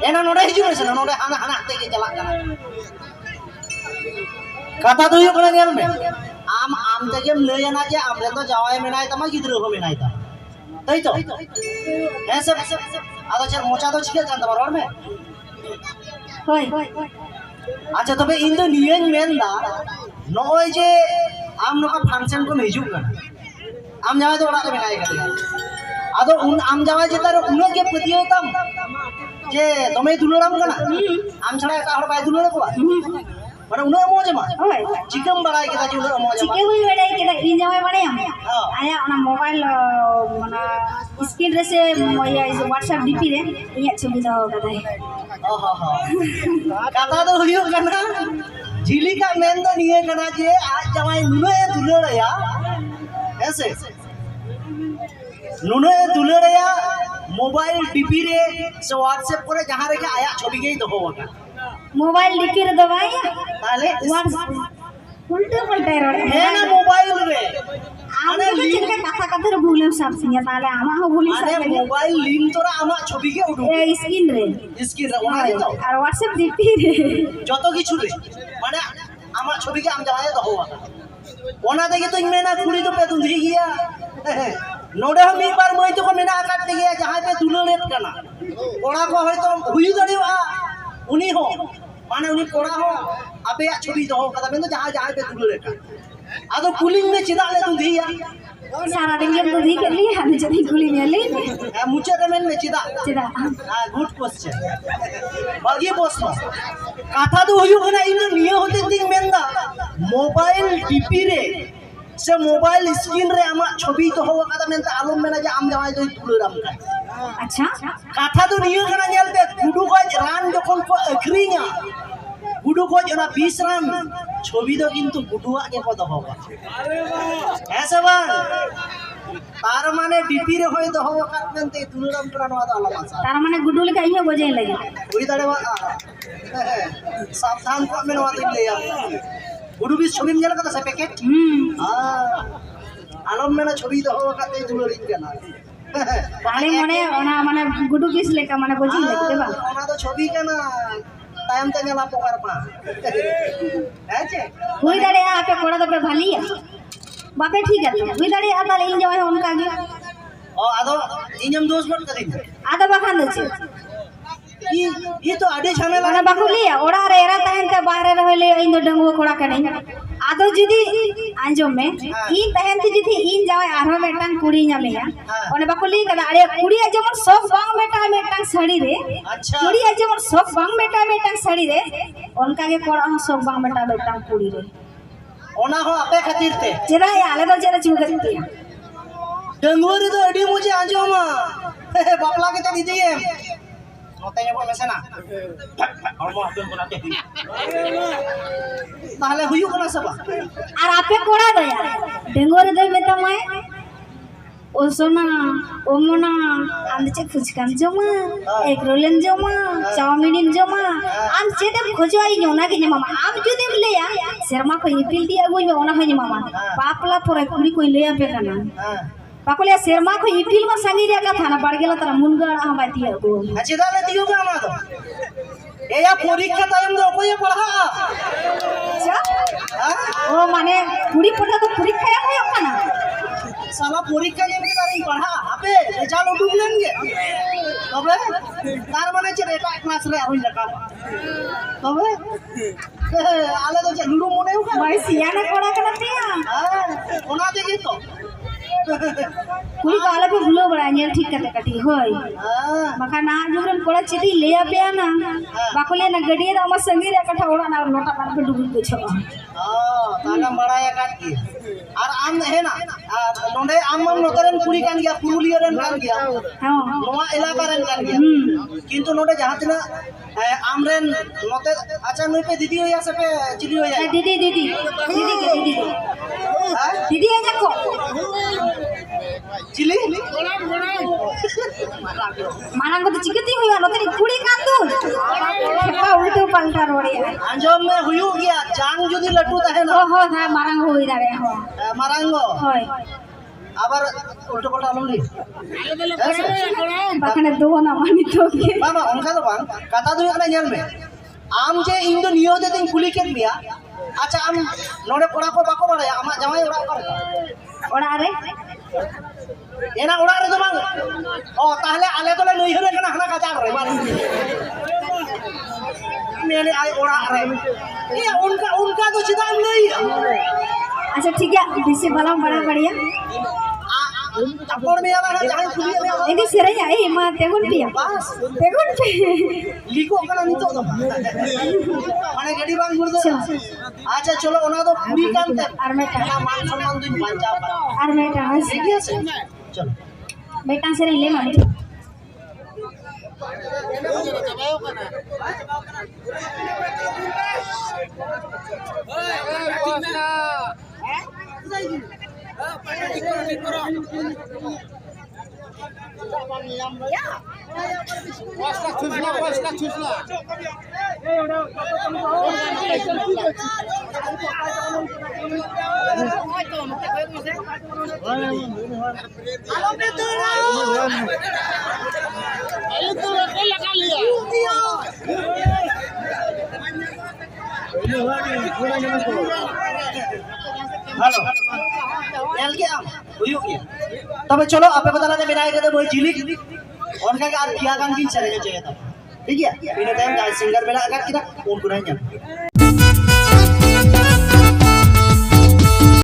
एना नोडे हिजु से नोडे हाना हाना ते के चला कथा तो हुई कना नेल में आम तेगेम लयना जे आमरे तो जावाय मेनाय तमा गिद्रो को मेनाय ता तई तो ऐसे आदो चल मोचा तो छिके जान तमा रोड में होय अच्छा तबे इन दो नियन मेनदा नोय जे आम नोका फंक्शन को हिजु कना आम जावाय तो ओड़ा रे मेनाय कते आदो उन आम जावाय जे तार उन के पतियो तम जे तमे दुलराम कना आम छड़ा का हर बाय दुलरा को माने उन मोज मा होय चिकम बड़ाय के ताजी उन मोज चिके हुई बड़ाई के इन जावाय बड़े हम आया ओना मोबाइल मना स्क्रीन रे से मोया इस व्हाट्सएप डीपी रे इया छवि दो कदाई ओहो हो कथा तो हुयो कना झिली का मेन दो निये कना जे आज जावाय नुने दुलरया ऐसे नुने दुलरया मोबाइल डीपी रे से व्हाट्सएप करे जहां रे के आया छवि के दो होगा मोबाइल डीपी रे दबाया ताले उल्टे पलटे रोड है ना मोबाइल रे आने चिनका कथा कथा रे भूले सब सिंह ताले आमा हो भूली अरे सब मोबाइल लिंक तोरा आमा छवि के उडू ए स्क्रीन रे इसकी रे ओना तो और व्हाट्सएप डीपी रे যত কিছু রে মানে আমার ছবিকে আম জামায় দো होगा ओना देखे तो मेना खुड़ी तो पे तुंधी गया नोडे हम एक बार मई तो को मेना काट गया जहां पे दुलरेट कना कोड़ा को होय तो हुई दड़िवा उनी हो माने उनी कोड़ा हो अबे छवि दो कदा में तो जहां जहां पे दुलरेट आदो पुलिंग में चिदा ले तुंधी या सारा दिन गेम तो दी कर ली हम जदी गुली में ली मुचे रमेन में चिदा चिदा गुड क्वेश्चन बागी प्रश्न कथा तो हुई होना इन निये होते दिन मेंदा मोबाइल डीपी रे से मोबाइल स्क्रीन रे आमा छवि तो होगा कदा मेंता आलम मेना जे आम जावाय तो तुलराम का अच्छा कथा तो निये कना नेल पे गुडू को रान जखन को अखरिङा गुडू को जना 20 रान छवि दो किंतु गुडुआ के को दो होगा ऐसे बार तार माने डीपी रे होय दो होगा कत मेंते तुलराम करा नवा तो आलम आसा तार माने गुडू लेके आइयो बजे लगे हुई दड़ेवा सावधान को मेनवा दिन ले आ गुडू भी छवि में कदा से पैकेट आलम मेना छवि दो होगा कत तुलरिन केना पाले मने ओना माने गुडू किस लेका माने बजे लगे देबा ओना तो छवि केना टाइम ते नेला पोकार पा है हुई दड़े आपे कोड़ा तो पे भालिया बापे ठीक है हुई दड़े आदा इन जावे उनका गे ओ आदो इनम दोस्त बट कदिन आदा बखान दे ये तो आडे झमेला ओना बाकुलिया ओड़ा रे एरा तहन ते बाहरे रहले इन दो डंगो कोड़ा कने आदो जुदी आंजो में इन तहन ते जुदी इन जावे आरो मेटांग कुड़ी ᱧᱟᱢᱮᱭᱟ ओने बाकुली कदा अरे कुड़ी जेमन सब बांग बेटा मेटांग साड़ी रे अच्छा कुड़ी जेमन सब बांग बेटा मेटांग साड़ी रे उनका के कोड़ा हो सब बांग बेटा मेटांग कुड़ी रे ओना हो आपे खातिर ते जेदा आले दो जेदा चुगती डंगोरी तो अडी मुझे आंजो मा बापला के ते दीदी नोते वो मेसेना अमो आपन बनाते ताहले हुयु कोना सब और आपे कोड़ा दया डेंगोरे दे मेता माय ओ सोना ओ मोना आम चे फुचकाम जमा एक रोलन जमा चाउमीन जमा आम चे दे खोजवाई जोना के मामा आम जुदे लेया शर्मा को इपिल दी अगुई में ओना होई मामा पापला पोरे कुड़ी कोई लेया पे कना पाकोले शर्मा को इपिल में संगी रे का थाना बढ़ गेला तरा मुनगड़ आ बाती अगु अच्छा दाले दियो का ना तो ए या परीक्षा टाइम दो कोई पढ़ा ओ माने कुड़ी पटा तो परीक्षा या होय अपना साला परीक्षा जेम के तारिन पढ़ा आपे रिजल्ट उडुक लेंगे तबे तार माने जे एटा क्लास रे होई लका तबे आले तो लुडू मने उका भाई सियाना कोड़ा करते हैं ओना देखि तो कुड़ी काले पे भूलो बड़ा नेल ठीक करते कटी होय मका ना जुरन कोड़ा चिटी ले आबे ना बाकोले ना गडिए दा म संगी रे कठा ओड़ा ना लोटा काट पे डुबी को छो ताना बड़ा या काट की और आम है ना नोंडे आम नोतरन कुड़ी कान गया पुरुलिया रन कान गया हां नोवा इलाका रन कान गया किंतु नोंडे जहां तना आमरेन नोते अच्छा नई पे दीदी होया से पे चिली होया दीदी दीदी दीदी के दीदी दीदी है जाको चिली माना को तो चिकती हुई नो तेरी कुड़ी कान दो खेपा उल्टे पलटा रोड़े आंजम में हुयु गया जान जुदी लट्टू तहे ना हो था मारंग होई दारे हो मारांगो होय আবার উল্টো পাল্টা আলম লি বাখানে দেবো না মানি তোকে বাবা অনকা তো বাং কথা দুই একটা ᱧᱮᱞ ᱢᱮ আম যে ᱤᱧ ᱫᱚ ᱱᱤᱭᱟᱹ ᱫᱮ ᱛᱤᱧ ᱠᱩᱞᱤ ᱠᱮᱫ ᱢᱮᱭᱟ ᱟᱪᱪᱷᱟ ᱟᱢ ᱱᱚᱰᱮ ᱠᱚᱲᱟ ᱠᱚ ᱵᱟᱠᱚ ᱵᱟᱲᱟᱭᱟ ᱟᱢᱟᱜ ᱡᱟᱶᱟᱭ ᱚᱲᱟᱜ ᱚᱠᱟᱨᱮ ᱚᱲᱟᱜ ᱨᱮ ᱮᱱᱟ ᱚᱲᱟᱜ ᱨᱮᱫᱚ ᱵᱟᱝ ᱚ ᱛᱟᱦᱞᱮ ᱟᱞᱮ ᱫᱚᱞᱮ ᱱᱩᱭᱦᱟᱹᱨ ᱠᱟᱱᱟ ᱦᱟᱱᱟ ᱠᱟᱡᱟᱨ ᱨᱮ ᱢᱟᱱ ᱢᱮᱱᱮ ᱟᱭ ᱚᱲᱟᱜ ᱨᱮ ᱮ उनका तो चिदा हम नहीं अच्छा ठीक है बेसी बाला बड़ा बढ़िया चप्पड़ में आवा ना जहां खुली में आवा एदी सेरैया ए मा तेगुन पिया बस तेगुन पे लिखो कना नितो तो माने गडी बांग गुड़ दो अच्छा चलो ओना तो पूरी काम ते और बेटा ना मान सम्मान दिन बंचा और बेटा ठीक है चलो बेटा से ले मानी हेलो एल के आम हुयु की तबे चलो आपे को ताला दे बिनाय के बोई जिलिक उनका का पिया गान की चले चाहिए था ठीक है इन टाइम गाय सिंगर बेला का किना उनको नहीं